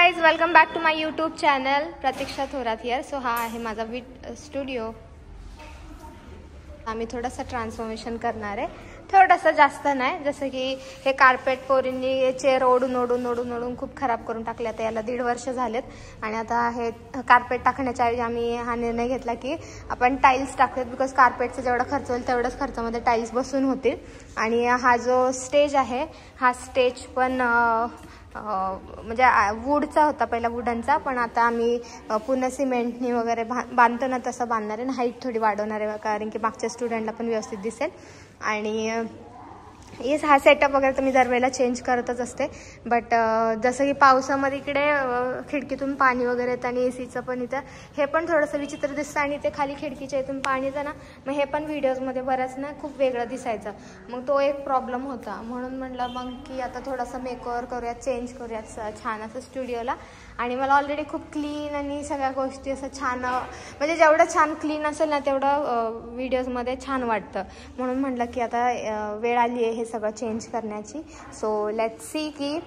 Guys, welcome back to my YouTube channel Pratiksha Thorat here. So हा आहे माझा स्टुडिओ. आम्ही थोडंसं ट्रान्सफॉर्मेशन करणार आहे, थोडंसं जास्त नाही. जसं की हे कार्पेट पोरींनी चेअर ओढून ओढून ओढून ओढून खूप खराब करून टाकले. आता याला 1.5 वर्ष झालेत आणि आता हे कार्पेट टाकण्याच्या ऐवजी आम्ही हा निर्णय घेतला की आपण टाईल्स टाकूयात. बिकॉज कार्पेटचा जेवढा खर्च होईल तेवढाच खर्चामध्ये टाईल्स बसून होतील. आणि हा जो स्टेज आहे हा स्टेज पण म्हणजे वूडचा होता पहिला, वुडनचा, पण आता आम्ही पुन्हा सिमेंटनी वगैरे बांधतो ना तसं बांधणार आहे. हाईट थोडी वाढवणार आहे कारण की मागच्या स्टुडंटला पण व्यवस्थित दिसेल. आणि येस, हा सेटअप वगैरे तर मी दरवेळेला चेंज करतच असते. बट जसं की पावसामध्ये इकडे खिडकीतून पाणी वगैरे येतं आणि एसीचं पण इथं हे पण थोडंसं विचित्र दिसतं. आणि ते खाली खिडकीच्या इथून पाणी येतं ना, मग हे पण व्हिडिओजमध्ये बऱ्याच ना खूप वेगळं दिसायचं. मग तो एक प्रॉब्लेम होता. म्हणून म्हटलं मग की आता थोडंसं मेकओव्हर करूयात, चेंज करूयात छान असं स्टुडिओला. आणि मला ऑलरेडी खूप क्लीन आणि सगळ्या गोष्टी असं छान, म्हणजे जेवढं छान क्लीन असेल ना तेवढं व्हिडिओजमध्ये छान वाटतं. म्हणून म्हटलं की आता वेळ आली आहे हे सगळं चेंज करण्याची. सो लेट्स सी की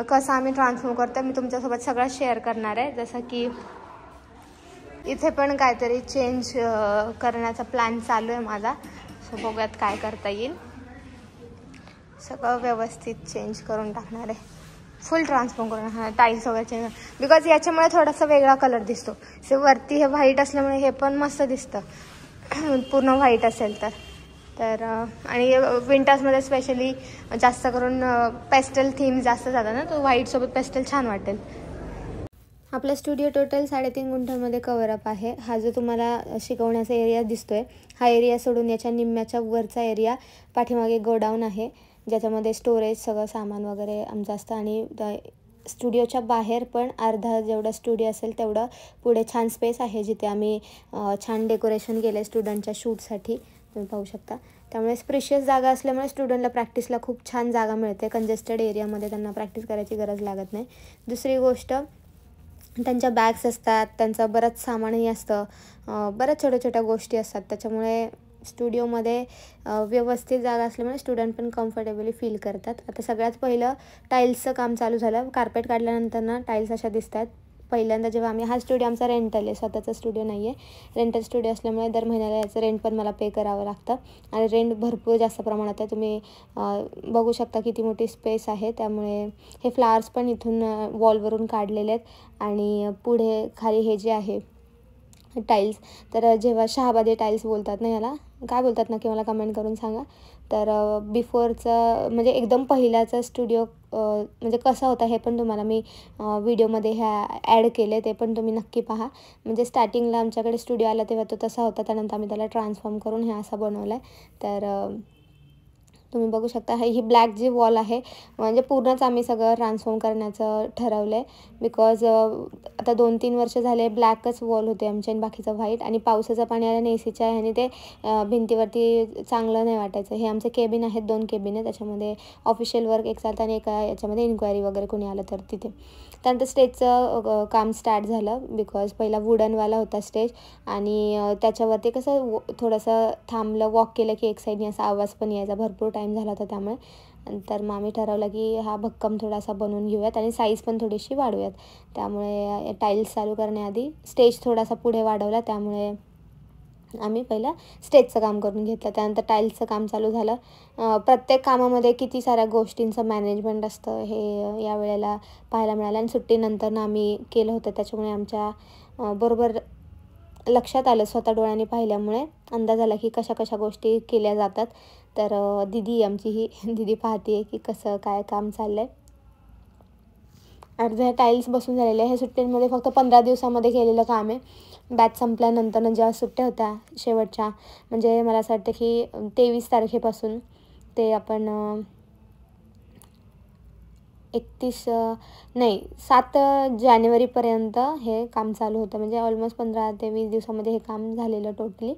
कसं आम्ही ट्रान्सफॉर्म करतो. मी तुमच्यासोबत सगळं शेअर करणार आहे. जसं की इथे पण काहीतरी चेंज करण्याचा प्लॅन चालू आहे माझा. सो बघूयात काय करता येईल. सगळं व्यवस्थित चेंज करून टाकणार आहे, फुल ट्रान्सफॉर्म करून. हां, टाईल्स वगैरे चेंज, बिकॉज याच्यामुळे थोडासा वेगळा कलर दिसतो. से वरती हे व्हाईट असल्यामुळे हे पण मस्त दिसतं पूर्ण व्हाईट असेल तर आणि विंटर्समध्ये स्पेशली जास्त करून पेस्टल थीम जास्त जातात ना, तो व्हाईटसोबत पेस्टल छान वाटेल. आपला स्टुडिओ टोटल 3.5 गुंठ्यामध्ये कवरअप आहे. हा जो तुम्हाला शिकवण्याचा एरिया दिसतोय, हा एरिया सोडून याच्या निम्म्याच्या वरचा एरिया पाठीमागे गोडाऊन आहे, ज्याच्यामध्ये स्टोरेज सगळं सामान वगैरे आमचं असतं. आणि स्टुडिओच्या बाहेर पण अर्धा जेवढा स्टुडिओ असेल तेवढं पुढे छान स्पेस आहे, जिथे आम्ही छान डेकोरेशन केलं आहे स्टुडंटच्या शूटसाठी, तुम्ही पाहू शकता. त्यामुळे स्पेशियस जागा असल्यामुळे स्टुडंटला प्रॅक्टिसला खूप छान जागा मिळते. कंजेस्टेड एरियामध्ये त्यांना प्रॅक्टिस करायची गरज लागत नाही. दुसरी गोष्ट, त्यांच्या बॅग्स असतात, त्यांचं बरंच सामानही असतं, बऱ्याच छोट्या छोट्या गोष्टी असतात. त्याच्यामुळे स्टुडिओमध्ये व्यवस्थित जागा असल्यामुळे स्टुडंट पण कम्फर्टेबली फील करतात. आता सगळ्यात पहिलं टाईल्सचं काम चालू झालं. कार्पेट काढल्यानंतर ना टाईल्स अशा दिसतात. पहिल्यांदा जेव्हा आम्ही, हा स्टुडिओ आमचा रेंटल आहे, स्वतःचा स्टुडिओ नाही आहे. रेंटल स्टुडिओ असल्यामुळे दर महिन्याला याचं रेंट पण मला पे करावं लागतं. आणि रेंट भरपूर जास्त प्रमाणात आहे. तुम्ही बघू शकता किती मोठी स्पेस आहे. त्यामुळे हे फ्लावर्स पण इथून वॉलवरून काढलेले आहेत. आणि पुढे खाली हे जे आहे टाईल्स, तर जेव्हा शहाबादी टाईल्स बोलतात ना, याला काय बोलतात ना की मला कमेंट करून सांगा. तर बिफोरचं म्हणजे एकदम पहिल्याचा स्टुडिओ म्हणजे कसा होता हे पण तुम्हाला मी व्हिडिओमध्ये ॲड केले, ते पण तुम्ही नक्की पहा. म्हणजे स्टार्टिंगला आमच्याकडे स्टुडिओ आला तेव्हा तो तसा होता, त्यानंतर आम्ही त्याला ट्रान्सफॉर्म करून हे असा बनवला आहे. तर तुम्ही बघू शकता ही ब्लॅक जी वॉल आहे, म्हणजे पूर्णच आम्ही सगळं ट्रान्सफॉर्म करण्याचं ठरवलं आहे. बिकॉज आता 2-3 वर्ष झाले ब्लॅकच वॉल होते आमचे आणि बाकीचं व्हाईट. आणि पावसाचं पाणी आल्याने एसीच्या ह्याने ते भिंतीवरती चांगलं नाही वाटायचं. हे आमचे केबिन आहेत, 2 केबिन आहेत. त्याच्यामध्ये ऑफिशियल वर्क एक चालतं आणि एका याच्यामध्ये इन्क्वायरी वगैरे कोणी आलं तर तिथे. त्यानंतर स्टेजचं काम स्टार्ट झालं. बिकॉज पहिला वुडनवाला होता स्टेज आणि त्याच्यावरती कसं थोडंसं थांबलं, वॉक केलं की एक साईडने असा आवाज पण यायचा, भरपूर टाईम झाला होता त्यामुळे. तर मग आम्ही ठरवलं की हा भक्कम थोडासा बनवून घेऊयात आणि साईज पण थोडीशी वाढवूयात. त्यामुळे टाईल्स चालू करण्याआधी स्टेज थोडासा पुढे वाढवला. त्यामुळे आम्ही पहिला स्टेजचं काम करून घेतलं, त्यानंतर टाईल्सचं काम चालू झालं. प्रत्येक कामामध्ये किती साऱ्या गोष्टींचं मॅनेजमेंट असतं हे या वेळेला पाहायला मिळालं. आणि सुट्टीनंतर आम्ही केलं होतं, त्याच्यामुळे आमच्या बरोबर लक्षात आलं, स्वतः डोळ्यांनी पाहिल्यामुळे अंदाज आला की कशा कशा गोष्टी केल्या जातात. तर दिदी आमची ही दिदी पाहते आहे की कसं काय काम चाललं आहे. अर्ध्या टाईल्स बसून झालेले आहे. हे सुट्ट्यांमध्ये फक्त 15 दिवसामध्ये केलेलं काम आहे. बॅच संपल्यानंतर जेव्हा सुट्ट्या होत्या शेवटच्या, म्हणजे मला असं वाटतं की 23 तारखेपासून ते आपण 7 जानेवारीपर्यंत हे काम चालू होतं. म्हणजे ऑलमोस्ट 15 ते 20 दिवसामध्ये हे काम झालेलं टोटली.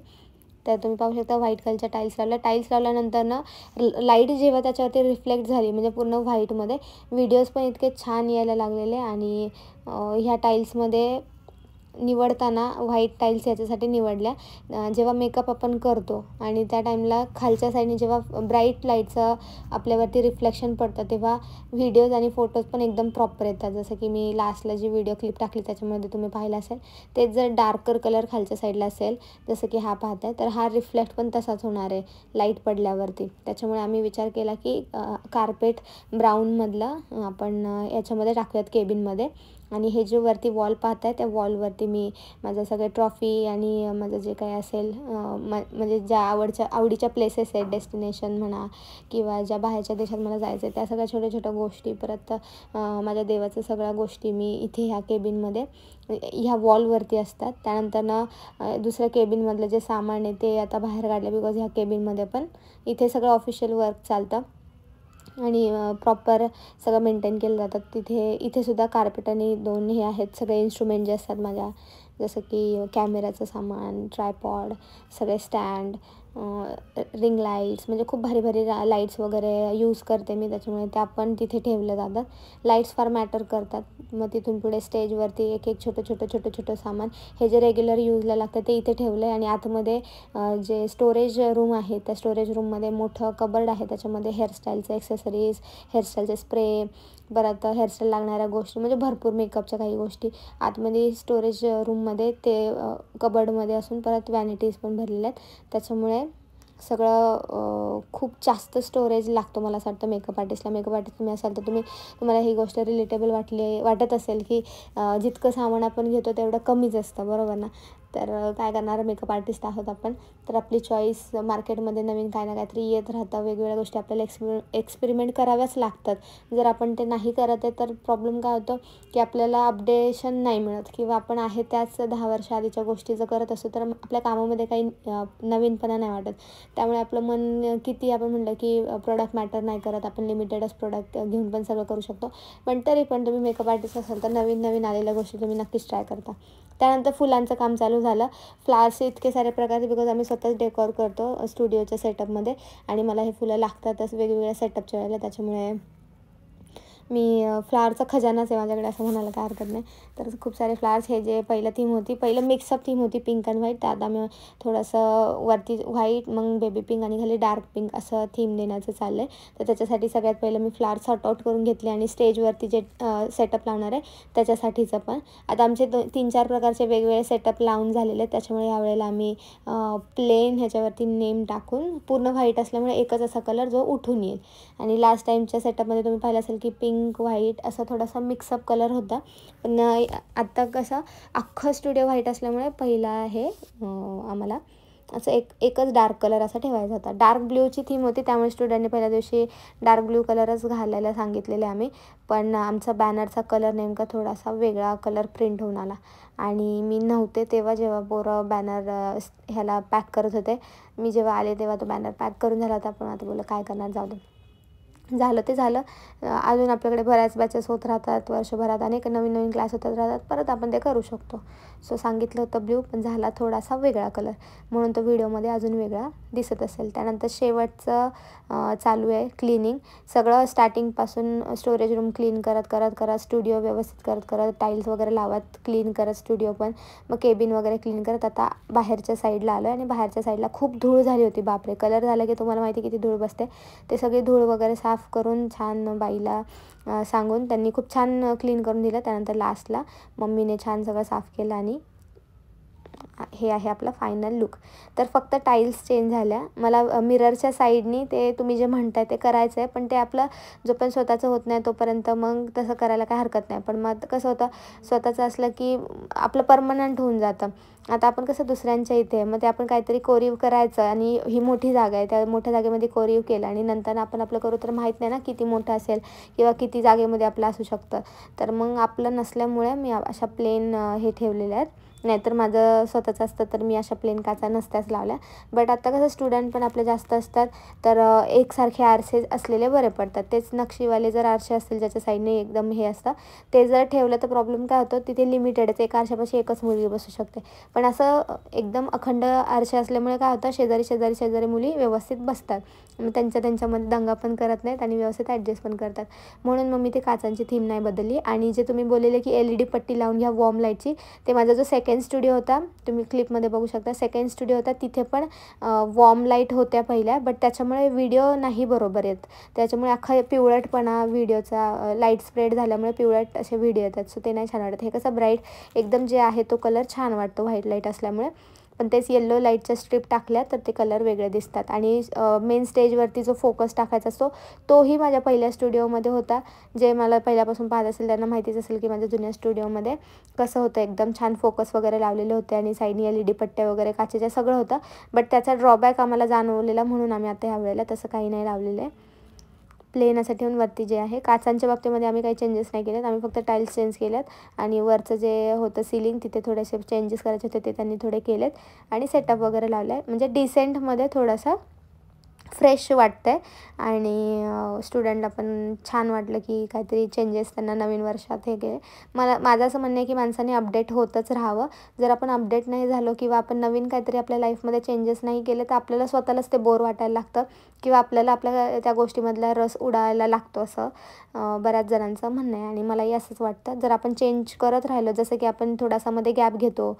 तर तुम्ही पाहू शकता व्हाईट कलरच्या टाईल्स लावल्या. टाईल्स लावल्यानंतर ना लाईट जेव्हा त्याच्यावरती रिफ्लेक्ट झाली, म्हणजे पूर्ण व्हाईटमध्ये, व्हिडिओज पण इतके छान यायला लागलेले. आणि ह्या टाईल्समध्ये निवडताना व्हाईट टाईल्स याच्यासाठी निवडल्या, जेव्हा मेकअप आपण करतो आणि त्या टाईमला खालच्या साईडने जेव्हा ब्राईट लाईटचं आपल्यावरती रिफ्लेक्शन पडतं तेव्हा व्हिडिओज आणि फोटोज पण एकदम प्रॉपर येतात. जसं की मी लास्टला जी व्हिडिओ क्लिप टाकली त्याच्यामध्ये तुम्ही पाहिलं असेल, तेच जर डार्कर कलर खालच्या साईडला असेल जसं की हा पाहताय तर हा रिफ्लेक्ट पण तसाच होणार आहे लाईट पडल्यावरती. त्याच्यामुळे आम्ही विचार केला की कार्पेट ब्राऊनमधलं आपण याच्यामध्ये टाकूयात केबिनमध्ये. आणि हे जे वरती वॉल पाहत आहे त्या वॉलवरती मी माझं सगळे ट्रॉफी आणि माझं जे काही असेल म्हणजे ज्या आवडीच्या प्लेसेस आहेत, डेस्टिनेशन म्हणा किंवा ज्या बाहेरच्या देशात मला जायचं आहे त्या सगळ्या छोट्या छोट्या गोष्टी, परत माझ्या देवाचं सगळ्या गोष्टी मी इथे ह्या केबिनमध्ये ह्या वॉलवरती असतात. त्यानंतर दुसऱ्या केबिनमधलं जे सामान आहे ते आता बाहेर काढलं, बिकॉज ह्या केबिनमध्ये पण इथे सगळं ऑफिशियल वर्क चालतं आणि प्रॉपर सगळं मेंटेन केलं जातं. इथेसुद्धा कार्पेट आणि 2 हे आहेत सगळे इन्स्ट्रुमेंट जे असतात माझ्या, जसं की कॅमेराचं सामान, ट्रायपॉड, सगळे स्टँड, रिंग लाईट्स, म्हणजे खूप भारी भारी लाईट्स वगैरे यूज करते मी, त्याच्यामुळे त्या पण तिथे ठेवल्या जातात. लाईट्स फार मॅटर करतात. मग तिथून पुढे स्टेजवरती एक छोटं सामान हे जे रेग्युलर यूजला लागतं ते इथे ठेवलं आहे. आणि आतमध्ये जे स्टोरेज रूम आहे त्या स्टोरेज रूममध्ये मोठं कबर्ड आहे, त्याच्यामध्ये हेअरस्टाईलचे ॲक्सेसरीज, हेअरस्टाईलचे स्प्रे, परत हेअरस्टाईल लागणाऱ्या गोष्टी, म्हणजे भरपूर मेकअपच्या काही गोष्टी आतमध्ये स्टोरेज रूममध्ये ते कबर्डमध्ये असून परत वॅनिटीज पण भरलेल्या आहेत. त्याच्यामुळे सगळं खूप जास्त स्टोरेज लागतो मला असं वाटतं मेकअप आर्टिस्टला. मेकअप आर्टिस्ट तुम्ही असाल तर तुम्हाला ही गोष्ट रिलेटेबल वाटत असेल की जितकं सामान आपण घेतो तेवढं कमीच असतं, बरोबर ना. तर काय करणार, मेकअप आर्टिस्ट आहोत आपण, तर आपली चॉईस मार्केटमध्ये नवीन काय ना काहीतरी येत राहतं. वेगवेगळ्या गोष्टी आपल्याला एक्सपेरिमेंट कराव्याच लागतात. जर आपण ते नाही करत आहे तर प्रॉब्लेम काय होतो की आपल्याला अपडेशन नाही मिळत, किंवा आपण आहे त्याच 10 वर्ष आधीच्या गोष्टी जर करत असतो तर आपल्या कामामध्ये काही नवीनपणा नाही वाटत. त्यामुळे आपलं मन किती आपण म्हटलं की प्रोडक्ट मॅटर नाही करत, आपण लिमिटेडच प्रोडक्ट घेऊन पण सगळं करू शकतो. पण तरी पण तुम्ही मेकअप आर्टिस्ट असाल तर नवीन आलेल्या गोष्टी तुम्ही नक्कीच ट्राय करता. त्यानंतर फुलांचं काम चालू झालं. फ्लावर्सचे इतके सारे प्रकारचे, बिकॉज आम्ही स्वतःच डेकोर करतो स्टुडिओच्या सेटअपमध्ये आणि मला हे फुलं लागतातच वेगवेगळ्या सेटअपच्या वेळेला. त्याच्यामुळे मी फ्लावरचा खजानाच आहे माझ्याकडे असं म्हणायला काय हरकत नाही. तर खूप सारे फ्लावर्स, हे जे पहिलं मिक्सअप थीम होती पिंक अँड व्हाईट, तर आता मी थोडंसं वरती व्हाईट, मग बेबी पिंक आणि खाली डार्क पिंक असं थीम देण्याचं चाललं आहे. तर त्याच्यासाठी सगळ्यात पहिलं मी फ्लावर सॉर्ट आउट करून घेतले आणि स्टेजवरती जे सेटअप लावणार आहे त्याच्यासाठीचं पण आता आमचे 3-4 प्रकारचे वेगवेगळे सेटअप लावून झालेले आहेत. त्याच्यामुळे यावेळेला आम्ही प्लेन ह्याच्यावरती नेम टाकून, पूर्ण व्हाईट असल्यामुळे एकच असा कलर जो उठून येईल. आणि लास्ट टाईमच्या सेटअपमध्ये तुम्ही पाहिलं असेल की पिंक व्हाईट असा थोडासा मिक्सअप कलर होता, पण आत्ता कसं अख्खं स्टुडिओ व्हाईट असल्यामुळे पहिला आहे आम्हाला असं एकच डार्क कलर असा ठेवायचा होता. डार्क ब्ल्यूची थीम होती, त्यामुळे स्टुडंटने पहिल्या दिवशी डार्क ब्ल्यू कलरच घालायला सांगितलेले आम्ही, पण आमचा बॅनरचा कलर नेमका थोडासा वेगळा कलर प्रिंट होऊन आला आणि मी नव्हते तेव्हा, जेव्हा पोरं बॅनर ह्याला पॅक करत होते, मी जेव्हा आले तेव्हा तो बॅनर पॅक करून झाला होता. पण आता बोललं काय करणार, जाऊ दे, झालं ते झालं. अजून आपल्याकडे बऱ्याच बॅचेस होत राहतात वर्षभरात, अनेक नवीन क्लास होत राहतात, परत आपण ते करू शकतो. सो सांगितलं होतं ब्ल्यू, पण झाला थोडासा वेगळा कलर, म्हणून तो व्हिडिओमध्ये अजून वेगळा दिसत असेल. त्यानंतर शेवटचं चालू आहे क्लिनिंग. सगळं स्टार्टिंगपासून स्टोरेज रूम क्लीन करत स्टुडिओ व्यवस्थित करत टाईल्स वगैरे लावत क्लीन करत स्टुडिओ पण, मग केबिन वगैरे क्लीन करत आता बाहेरच्या साईडला आलो आहे. आणि बाहेरच्या साईडला खूप धूळ झाली होती, बापरे. कलर झाला की तुम्हाला माहिती किती धूळ बसते. ते सगळी धूळ वगैरे साफ करून छान बाईला सांगून त्यांनी खूप छान क्लीन करून दिलं. त्यानंतर लास्टला मम्मीने छान सगळं साफ केलं आणि हे आहे आपला फायनल लुक. तर फक्त टाईल्स चेंज झाल्या. मला मिररच्या साईडनी ते तुम्ही जे म्हणताय ते करायचं आहे, पण ते आपलं जो पण स्वतःचं होत नाही तोपर्यंत मग तसं करायला काय हरकत नाही. पण मग कसं होतं, स्वतःचं असलं की आपलं परमनंट होऊन जातं. आता आपण कसं दुसऱ्यांच्या इथे, मग ते आपण काहीतरी कोरीव करायचं आणि ही मोठी जागा आहे, त्या मोठ्या जागेमध्ये कोरीव केलं आणि नंतर आपण आपलं करू तर माहीत नाही ना किती मोठं असेल किंवा किती जागेमध्ये आपलं असू शकतं. तर मग आपलं नसल्यामुळे मी अशा प्लेन हे ठेवलेल्या आहेत. नाहीतर माझं स्वतःचं असतं तर मी अशा प्लेन काचा नसत्याच लावल्या. बट आता कसं स्टुडंट पण आपले जास्त असतात तर एकसारखे आरसे असलेले बरे पडतात. तेच नक्षीवाले जर आरसे असतील ज्याच्या साईडने एकदम हे असतं ते जर ठेवलं तर प्रॉब्लेम काय होतो, तिथे लिमिटेडच एका आरशापाशी एकच मुलगी बसू शकते. पण असं एकदम अखंड आरसे असल्यामुळे काय होतं, शेजारी मुली व्यवस्थित बसतात. मग त्यांच्यामध्ये दंगा पण करत नाहीत आणि व्यवस्थित ॲडजस्ट पण करतात. म्हणून मग मी ते काचांची थीम नाही बदलली. आणि जे तुम्ही बोललेले की LED पट्टी लावून घ्या वॉर्म लाईटची, ते माझा जो सेकंड स्टुडिओ होता तुम्ही क्लिपमध्ये बघू शकता, सेकंड स्टुडिओ होता तिथे पण वॉर्म लाईट होत्या पहिल्या, बट त्याच्यामुळे व्हिडिओ नाही बरोबर येत. त्याच्यामुळे अख्खा पिवळटपणा व्हिडिओचा लाईट स्प्रेड झाल्यामुळे पिवळट असे व्हिडिओ येतात. सो ते नाही छान वाटत. हे कसं ब्राईट एकदम जे आहे तो कलर छान वाटतो व्हाईट लाईट असल्यामुळे. पण तेच येल्लो लाईटच्या स्ट्रिप टाकल्या तर ते कलर वेगळे दिसतात. आणि मेन स्टेजवरती जो फोकस टाकायचा असतो तोही माझ्या पहिल्या स्टुडिओमध्ये होता. जे मला पहिल्यापासून पाहत असेल त्यांना माहितीच असेल की माझ्या जुन्या स्टुडिओमध्ये कसं होतं, एकदम छान फोकस वगैरे लावलेले होते आणि साईडनी LED पट्ट्या वगैरे काचेच्या सगळं होतं. बट त्याचा ड्रॉबॅक आम्हाला जाणवलेला म्हणून आम्ही आता ह्या वेळेला तसं काही नाही लावलेलं आहे. प्लेन असं ठेवून वरती जे आहे काचांच्या बाबतीमध्ये आम्ही काही चेंजेस नाही केलेत. आम्ही फक्त टाईल्स चेंज केल्यात आणि वरचं जे होतं सीलिंग तिथे थोडेसे चेंजेस करायचे होते ते त्यांनी थोडे केलेत आणि सेटअप वगैरे लावला आहे. म्हणजे डिसेंटमध्ये थोडासा फ्रेश वाटतं आहे आणि स्टुडंटला पण छान वाटलं की काहीतरी चेंजेस त्यांना नवीन वर्षात हे केले. माझं असं म्हणणं आहे की माणसाने अपडेट होतच राहावं. जर आपण अपडेट नाही झालो किंवा आपण नवीन काहीतरी आपल्या लाईफमध्ये चेंजेस नाही केले तर आपल्याला स्वतःलाच ते बोर वाटायला लागतं किंवा आपल्याला आपल्या त्या गोष्टीमधला रस उडायला लागतो, असं बऱ्याच जणांचं म्हणणं आहे. आणि मलाही असंच वाटतं. जर आपण चेंज करत राहिलो, जसं की आपण थोडासा मध्ये गॅप घेतो,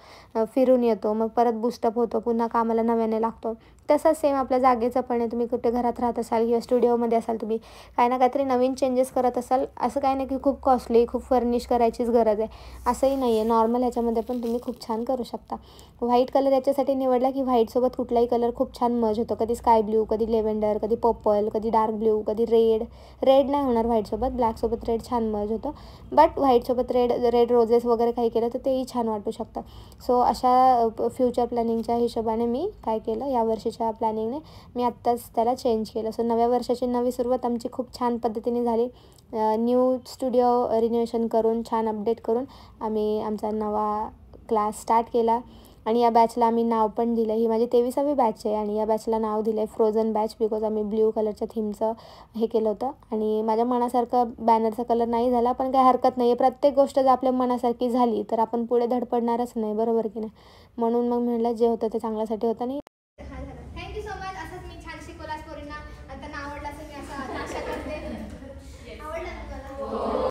फिरून येतो, मग परत बूस्टअप होतो, पुन्हा कामाला नव्याने लागतो, तसंच सेम आपल्या जागेचं पण आहे. तुम्ही कुठे घरात राहत असाल किंवा स्टुडिओमध्ये असाल, तुम्ही काही ना काहीतरी नवीन चेंजेस करत असाल. असं काही नाही की खूप कॉस्टली खूप फर्निश करायचीच गरज आहे, असंही नाही आहे. नॉर्मल ह्याच्यामध्ये पण तुम्ही खूप छान करू शकता. व्हाईट कलर याच्यासाठी निवडला की व्हाईटसोबत कुठलाही कलर खूप छान मर्ज होतो. कधी स्काय ब्ल्यू, कधी लेव्हेंडर, कधी पर्पल, कधी डार्क ब्ल्यू, कधी रेड नाही होणार व्हाईटसोबत, ब्लॅकसोबत रेड छान मर्ज होतं. बट व्हाईटसोबत रेड रोजेस वगैरे काही केलं तर तेही छान वाटू शकतं. सो अशा फ्युचर प्लॅनिंगच्या हिशोबाने मी काय केलं, यावर्षीच्या प्लॅनिंगने मी आत्ताच त्याला चेंज केलं. सो नव्या वर्षाची नवी सुरुवात आमची खूप छान पद्धतीने झाली. न्यू स्टुडिओ रिनोव्हेशन करून छान अपडेट करून आम्ही आमचा नवा क्लास स्टार्ट केला. आणि या बॅचला आम्ही नाव पण दिलं. ही माझी 23वी बॅच आहे आणि या बॅचला नाव दिलं आहे फ्रोझन बॅच, बिकॉज आम्ही ब्ल्यू कलरच्या थीमचं हे केलं होतं. आणि माझ्या मनासारखं बॅनरचा कलर नाही झाला, पण काही हरकत नाही आहे. प्रत्येक गोष्ट जर आपल्या मनासारखी झाली तर आपण पुढे धडपडणारच नाही, बरोबर की नाही. म्हणून मग म्हटलं जे होतं ते चांगल्यासाठी होतं. आणि थँक्यू सो मच. असंच मी छान शिकवलास पोरींना, त्यांना आवडलं असेल